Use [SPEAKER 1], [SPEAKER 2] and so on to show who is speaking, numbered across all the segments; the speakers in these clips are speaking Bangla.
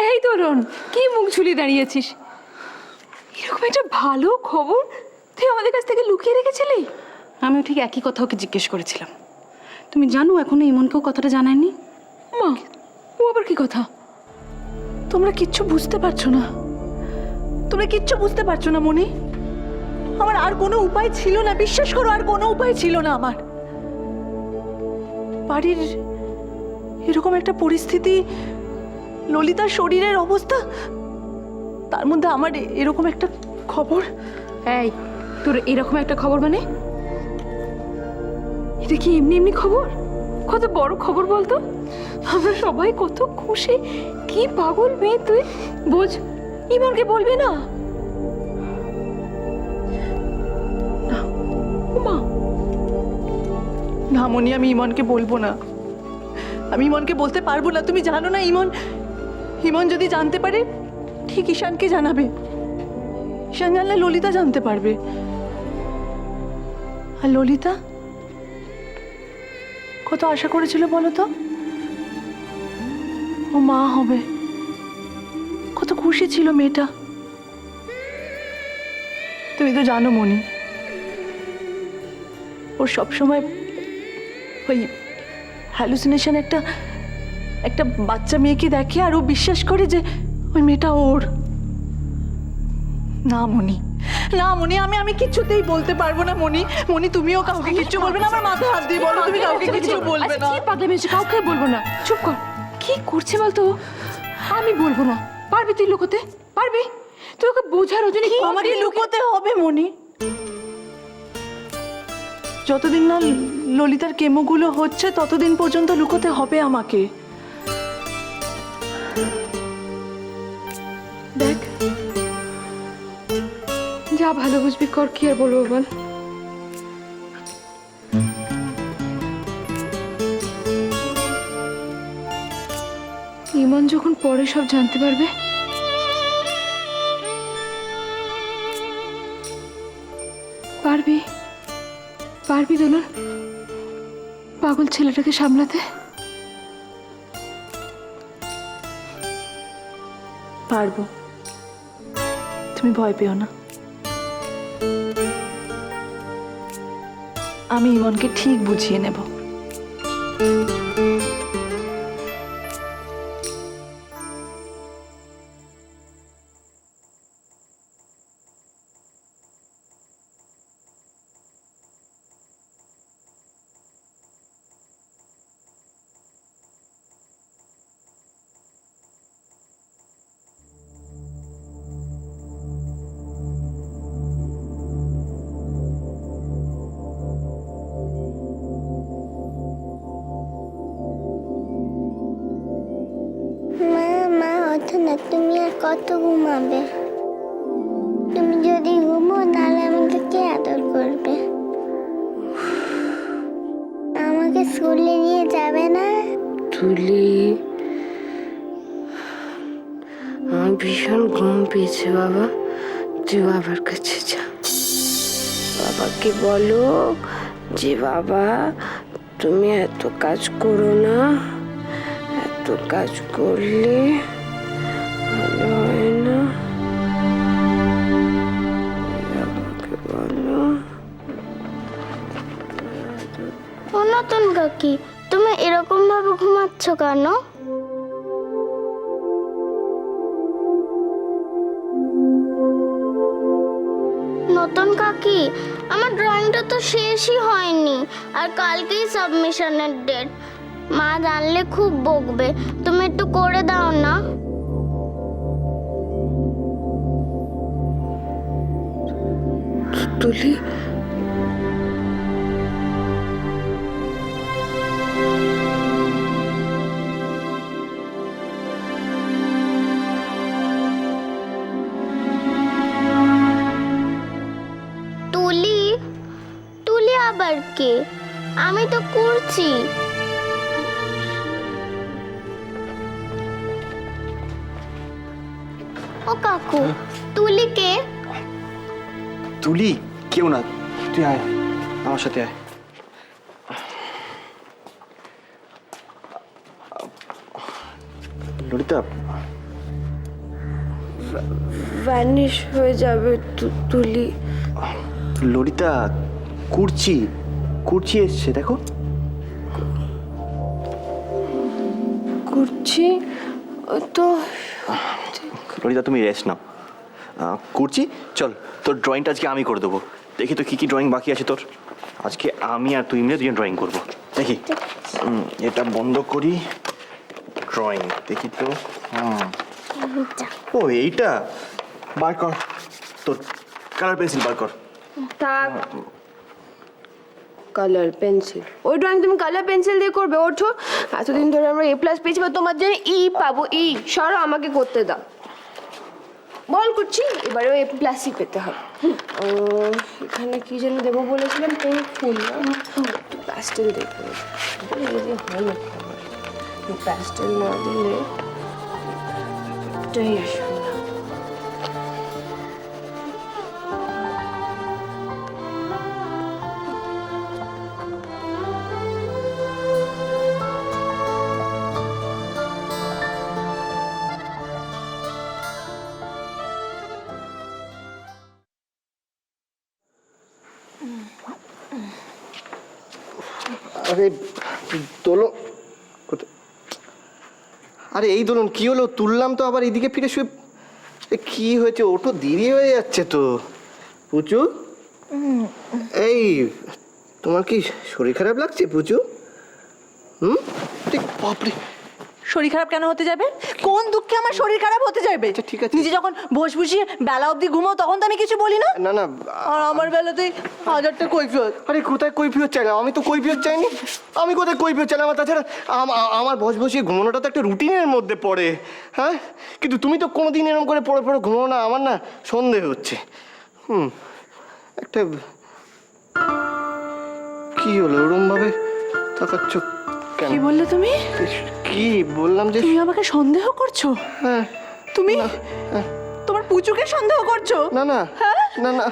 [SPEAKER 1] এই তোরণ, কি মুখ ঝুলিয়ে দাঁড়িয়েছিস? এরকম একটা ভালো খবর তুই আমাদের কাছ থেকে লুকিয়ে রেখেছিলি?
[SPEAKER 2] আমিও ঠিক একই কথা ওকে জিজ্ঞেস করেছিলাম। তুমি জানো এখনো ইমনকেও কথাটা জানায়নি?
[SPEAKER 1] মা, ও আবার কি কথা?
[SPEAKER 3] তোমরা কিচ্ছু বুঝতে পারছো না, তোমরা কিচ্ছু বুঝতে পারছো না মনি। আমার আর কোনো উপায় ছিল না, বিশ্বাস করো, আর কোনো উপায় ছিল না আমার। বাড়ির এরকম একটা পরিস্থিতি, ললিতার শরীরের অবস্থা, তার মধ্যে আমার এরকম একটা খবর।
[SPEAKER 1] এই, তোর এরকম একটা খবর মানে? এটা কি এমনি এমনি খবর? কত বড় খবর বলতো। আমরা সবাই কত খুশি। কি পাগল মেয়ে তুই, বোঝ। ইমনকে বলবি না? মা,
[SPEAKER 3] না মনি, আমি ইমনকে বলবো না, আমি ইমনকে বলতে পারবো না। তুমি জানো না, ইমন ইমন যদি জানতে পারে ঠিক ঈশানকে জানাবে। ঈশান জানলে ললিতা জানতে পারবে, আর ললিতা কত আশা করেছিল বলো তো, ও মা হবে। কত খুশি ছিল মেয়েটা। তুমি তো জানো মনি, ওর সবসময় ওই হ্যালুসিনেশন, একটা বাচ্চা মেয়েকে দেখে আর ও বিশ্বাস করে যে ওই মেয়েটা ওর। না মনি, না মনি, আমি কিছুতেই বলতে পারবো না মনি। মনি, তুমিও কাউকে কিচ্ছু বলবে না। আমার মাথায় হাত দিয়ে বলো, তুমি কাউকে কিছু বলবে না।
[SPEAKER 1] কি পাগলামি হচ্ছে? কাউকে বলবো না। চুপ কর। কি করছে বলতো? আমি বলবো না। পারবি তুই লুকোতে? পারবি? তুই ওকে বোঝার ওজন্য
[SPEAKER 3] আমাকে লুকোতে হবে মনি। যতদিন না ললিতার কেমোগুলো হচ্ছে ততদিন পর্যন্ত লুকোতে হবে আমাকে।
[SPEAKER 1] দেখ, যা ভালো বুঝবি কর, কি আর বলবো বল। ইমন যখন পরে সব জানতে পারবে, পারবি পারবি দোলন পাগল ছেলেটাকে সামলাতে?
[SPEAKER 3] পারবো, তুমি ভয় পেও না। আমি ইমনকে ঠিক বুঝিয়ে নেব।
[SPEAKER 4] মা, মা ওঠো না, তুমি আর কত ঘুমাবে? তুমি যদি ঘুমো তাহলে আমাকে কে আদর করবে? আমাকে স্কুলে নিয়ে যাবে না?
[SPEAKER 5] তুলি, আমার ভীষণ ঘুম পেয়েছে বাবা, তুই বাবার কাছে যা। বাবাকে বলো যে বাবা, তুমি এত কাজ করো না, এত কাজ করলে ভালো হয় না। বাবাকে বলো।
[SPEAKER 4] ও নতুন কাকি, তুমি এরকম ভাবে ঘুমাচ্ছ কেন? নতুন কাকি, আমার ড্রয়িংটা তো শেষই হয়নি, আর কালকেই সাবমিশনের ডেট। মা জানলে খুব বকবে, তুমি একটু করে দাও না।
[SPEAKER 5] তুলি,
[SPEAKER 4] তুলি, তুলি আবার কে? আমি তো করছি। ও কাকু, তুলি কে?
[SPEAKER 6] তুলি কেউ না, তুই আয় আমার সাথে আয়। ললিতা,
[SPEAKER 5] ভ্যানিশ হয়ে যাবে তুলি।
[SPEAKER 6] ললিতা, কুর্চি কুর্চি এসছে দেখো।
[SPEAKER 5] করছি তো
[SPEAKER 6] ললিতা তুমি রেস্ট নাও। কুর্চি চল, তোর ড্রয়িংটা আজকে আমি করে দেবো। দেখি তো কি কি ড্রয়িং বাকি আছে তোর। আজকে আমি আর তুই মিলে দুজন ড্রয়িং করবো। দেখি এটা বন্ধ করি। ড্রয়িং দেখি তো। ও এইটা বার কর, তোর কালার পেন্সিল বার কর।
[SPEAKER 5] থাক, কালার পেন্সিল, ওই ড্রয়িং তুমি কালার পেন্সিল দিয়ে করবে? ওঠো, এতদিন ধরে আমরা A+ পেয়েছি, বা তোমার জন্য E পাবো। সরো, আমাকে করতে দাও। বল করছি, এবারেও A+ পেতে হবে। এখানে কি যেন দেবো বলেছিলাম, তুমি ফুল না প্যাস্টেল দেখবে। হয় না, প্যাস্টেল না দিলে এটাই আসবে না।
[SPEAKER 7] আরে দোলন, আরে এই দোলন কি হলো? তুললাম তো আবার এইদিকে ফিরে শুয়ে। কি হয়েছে? ওঠো, দেরি হয়ে যাচ্ছে তো। পুচু, এই তোমার কি শরীর খারাপ লাগছে পুচু? বাপরে,
[SPEAKER 3] শরীর খারাপ কেন হতে যাবে? কোন দুঃখে আমার শরীর খারাপ হতে যাবে?
[SPEAKER 7] আচ্ছা, ঠিক আছে।
[SPEAKER 3] নিজে যখন বস বসিয়ে বেলা অবধি ঘুমাও তখন তো আমি কিছু বলি না।
[SPEAKER 7] না না,
[SPEAKER 3] আর আমার বেলাতেই হাজারটা কৈফিয়ত।
[SPEAKER 7] আরে কোথায় কৈফিয়ত চাইলাম? আমি তো কৈফিয়ত চাইনি। আমি কোথায় কৈফিয়ত চাইলাম? আর তাছাড়া আমার বস বসিয়ে ঘুমানোটা তো একটা রুটিনের মধ্যে পড়ে। হ্যাঁ, কিন্তু তুমি তো কোনোদিন এরকম করে পড়ে পড়ে ঘুমাও না। আমার না সন্দেহ হচ্ছে। একটা কি হলো ওরম ভাবে তাকাচ্ছ কেন?
[SPEAKER 3] কি বললে তুমি?
[SPEAKER 7] কি বললাম যে
[SPEAKER 3] তুমি আমাকে সন্দেহ করছো?
[SPEAKER 7] হ্যাঁ।
[SPEAKER 3] তুমি
[SPEAKER 7] হ্যাঁ।
[SPEAKER 3] তোমার পুচুকে সন্দেহ করছো?
[SPEAKER 7] না না না না,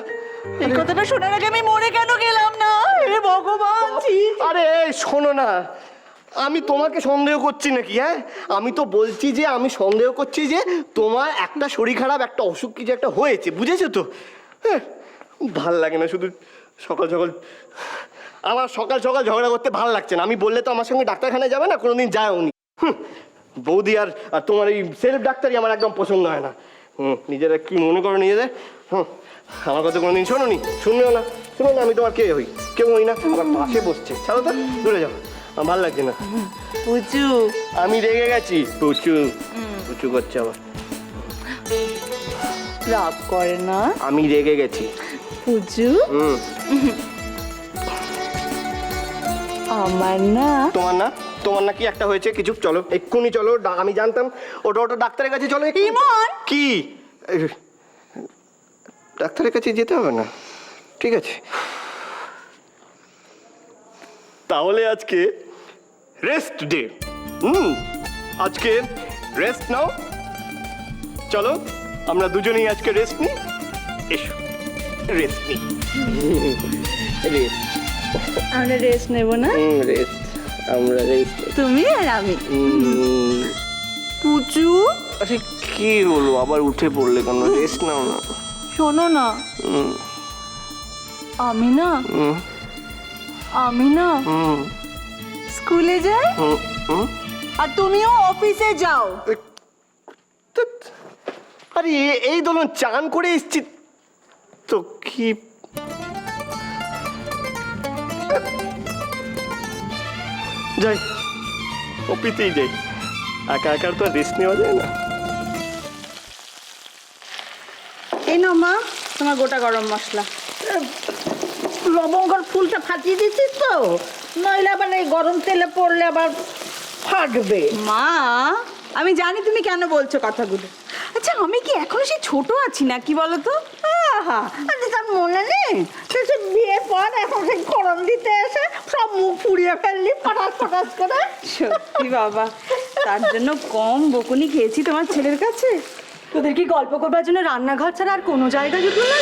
[SPEAKER 3] এই কথাটা শোনার আগে আমি মরে কেন গেলাম না? হে ভগবান!
[SPEAKER 7] আরে শোনো না, আমি তোমাকে সন্দেহ করছি নাকি? হ্যাঁ, আমি তো বলছি যে আমি সন্দেহ করছি যে তোমার একটা শরীর খারাপ, একটা অসুখ কিছু একটা হয়েছে, বুঝেছো তো? হ্যাঁ, ভাল লাগে না শুধু সকাল সকাল। আমার সকাল সকাল ঝগড়া করতে ভাল লাগছে না। আমি বললে তো আমার সঙ্গে ডাক্তারখানায় যাবে না, কোনোদিন যায় উনি। বৌদি আর তোমার এই সেলফ ডাক্তারই আমার একদম পছন্দ হয় না। নিজেরা কি মনে করো নিজেদের? আমার কথা কোনোদিন শোনোনি, শুনবেও না। শুনো না, আমি তোমার কে হই? কেউ হই না। আমার পাশে বসছে, ছাড়ো তো, দূরে যাও, আমার ভাল লাগছে না।
[SPEAKER 3] পুচু,
[SPEAKER 7] আমি রেগে গেছি। পুচু পুচু করছে আবার।
[SPEAKER 3] রাগ করে না।
[SPEAKER 7] আমি রেগে গেছি।
[SPEAKER 3] পুচু, আমার না।
[SPEAKER 7] তোমার না? তোমার না কি একটা হয়েছে কিছু? চলো এক্ষুনি চলো, আমি জানতাম ওটা ডাক্তারের কাছে চলো।
[SPEAKER 3] ইমন!
[SPEAKER 7] কি ডাক্তারের কাছে যেতে হবে না? ঠিক আছে, তাহলে আজকে রেস্ট ডে। আজকে রেস্ট নাও। চলো আমরা দুজনেই আজকে রেস্ট নিই। এসো, রেস্ট নিই। রেস্ট,
[SPEAKER 3] আমরা রেস্ট নেব না?
[SPEAKER 7] রেস্ট, আমরা রেস্ট।
[SPEAKER 3] তুমি আর আমি। পুচু,
[SPEAKER 7] আরে কি হলো? আবার উঠে পড়লে কেন? রেস্ট নাও না।
[SPEAKER 3] শোনো না, আমি না স্কুলে যাই আর তুমিও অফিসে যাও।
[SPEAKER 7] আরে এই দোলন চান করে এসছি তো। কি যাই, অফিসেই যাই। একা একা তো রেস্ট নেওয়া যায় না।
[SPEAKER 2] এই নাও মা, তোমার গোটা গরম মশলা।
[SPEAKER 8] লবঙ্গর ফুলটা ফাটিয়ে দিচ্ছিস তো, নইলে আবার এই গরম তেলে পড়লে আবার ফাটবে।
[SPEAKER 2] মা, আমি জানি তুমি কেন বলছো কথাগুলো। আচ্ছা, আমি কি এখনো সেই ছোট আছি না? কি বলো তো?
[SPEAKER 8] আহা, আরে তার মনে নেই? সে বিয়ের পর এখন সেই গরম দিতে এসে সব মুখ পুড়িয়ে ফেললি ফটাস ফটাস করে।
[SPEAKER 2] সত্যি বাবা, তার জন্য কম বকুনি খেয়েছি তোমার ছেলের কাছে। তোদের কি গল্প করবার জন্য রান্নাঘর ছাড়া আর কোনো জায়গা জুটলো না?